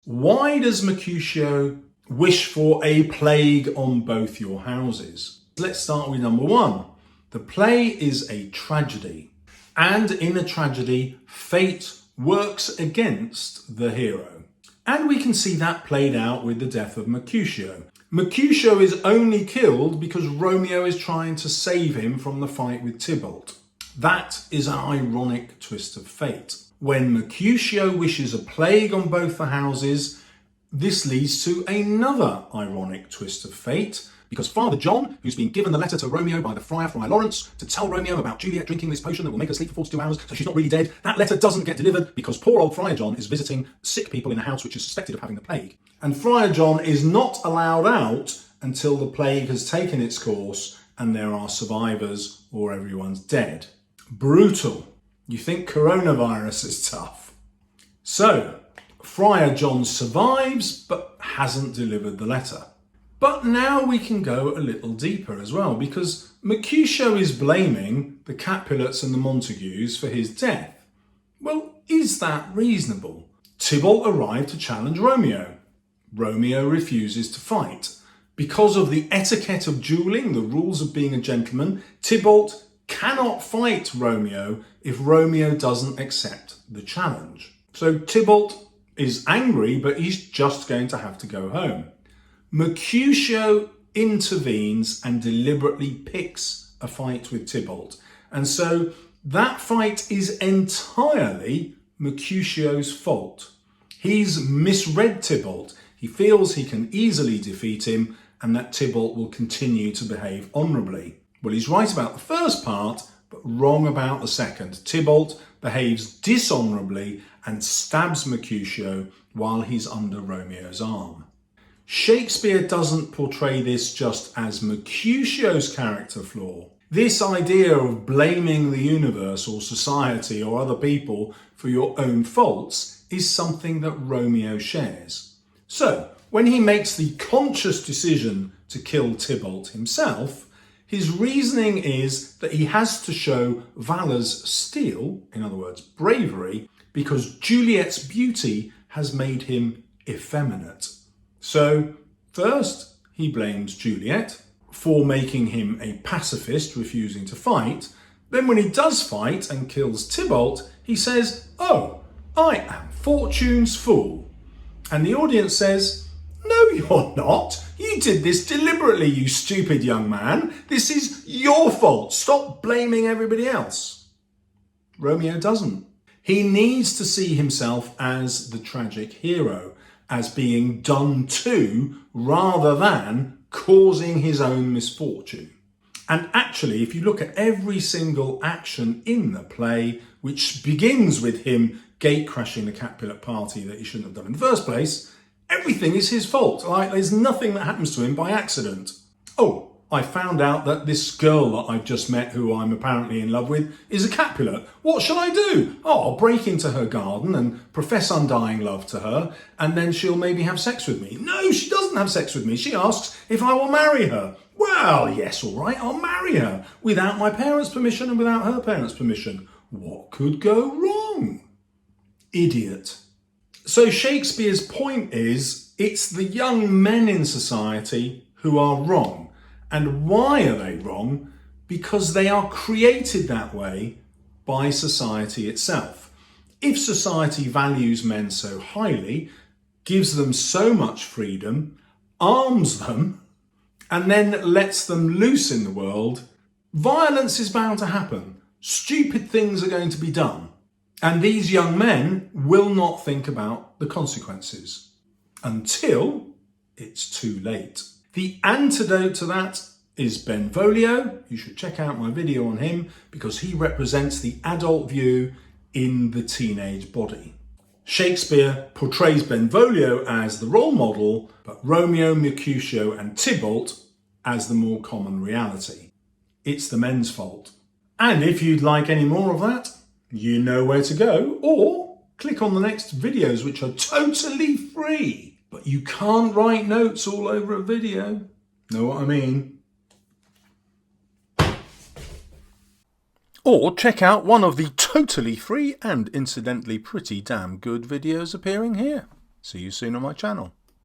Why does Mercutio wish for a plague on both your houses? Let's start with number one. The play is a tragedy, and in a tragedy, fate works against the hero. And we can see that played out with the death of Mercutio. Mercutio is only killed because Romeo is trying to save him from the fight with Tybalt. That is an ironic twist of fate. When Mercutio wishes a plague on both the houses, this leads to another ironic twist of fate, because Father John, who's been given the letter to Romeo by the Friar Lawrence, to tell Romeo about Juliet drinking this potion that will make her sleep for 42 hours so she's not really dead, that letter doesn't get delivered because poor old Friar John is visiting sick people in a house which is suspected of having the plague. And Friar John is not allowed out until the plague has taken its course and there are survivors or everyone's dead. Brutal. You think coronavirus is tough. So, Friar John survives but hasn't delivered the letter. But now we can go a little deeper as well, because Mercutio is blaming the Capulets and the Montagues for his death. Well, is that reasonable? Tybalt arrived to challenge Romeo. Romeo refuses to fight. Because of the etiquette of duelling, the rules of being a gentleman, Tybalt cannot fight Romeo if Romeo doesn't accept the challenge. So Tybalt is angry, but he's just going to have to go home. Mercutio intervenes and deliberately picks a fight with Tybalt. And so that fight is entirely Mercutio's fault. He's misread Tybalt. He feels he can easily defeat him and that Tybalt will continue to behave honourably. Well, he's right about the first part, but wrong about the second. Tybalt behaves dishonourably and stabs Mercutio while he's under Romeo's arm. Shakespeare doesn't portray this just as Mercutio's character flaw. This idea of blaming the universe or society or other people for your own faults is something that Romeo shares. So, when he makes the conscious decision to kill Tybalt himself, his reasoning is that he has to show Valor's steel, in other words, bravery, because Juliet's beauty has made him effeminate. So, first, he blames Juliet for making him a pacifist, refusing to fight. Then when he does fight and kills Tybalt, he says, "Oh, I am Fortune's fool." And the audience says, "No, you're not. You did this deliberately, you stupid young man. This is your fault. Stop blaming everybody else." Romeo doesn't. He needs to see himself as the tragic hero, as being done to rather than causing his own misfortune. And actually, if you look at every single action in the play, which begins with him gate crashing the Capulet party that he shouldn't have done in the first place, everything is his fault. Like, there's nothing that happens to him by accident. Oh, I found out that this girl that I've just met, who I'm apparently in love with, is a Capulet. What shall I do? Oh, I'll break into her garden and profess undying love to her, and then she'll maybe have sex with me. No, she doesn't have sex with me. She asks if I will marry her. Well, yes, all right, I'll marry her, without my parents' permission and without her parents' permission. What could go wrong? Idiot. So Shakespeare's point is, it's the young men in society who are wrong. And why are they wrong? Because they are created that way by society itself. If society values men so highly, gives them so much freedom, arms them, and then lets them loose in the world, violence is bound to happen. Stupid things are going to be done. And these young men will not think about the consequences until it's too late. The antidote to that is Benvolio. You should check out my video on him because he represents the adult view in the teenage body. Shakespeare portrays Benvolio as the role model, but Romeo, Mercutio and Tybalt as the more common reality. It's the men's fault. And if you'd like any more of that, you know where to go, or click on the next videos, which are totally free. But you can't write notes all over a video. Know what I mean? Or check out one of the totally free and incidentally pretty damn good videos appearing here. See you soon on my channel.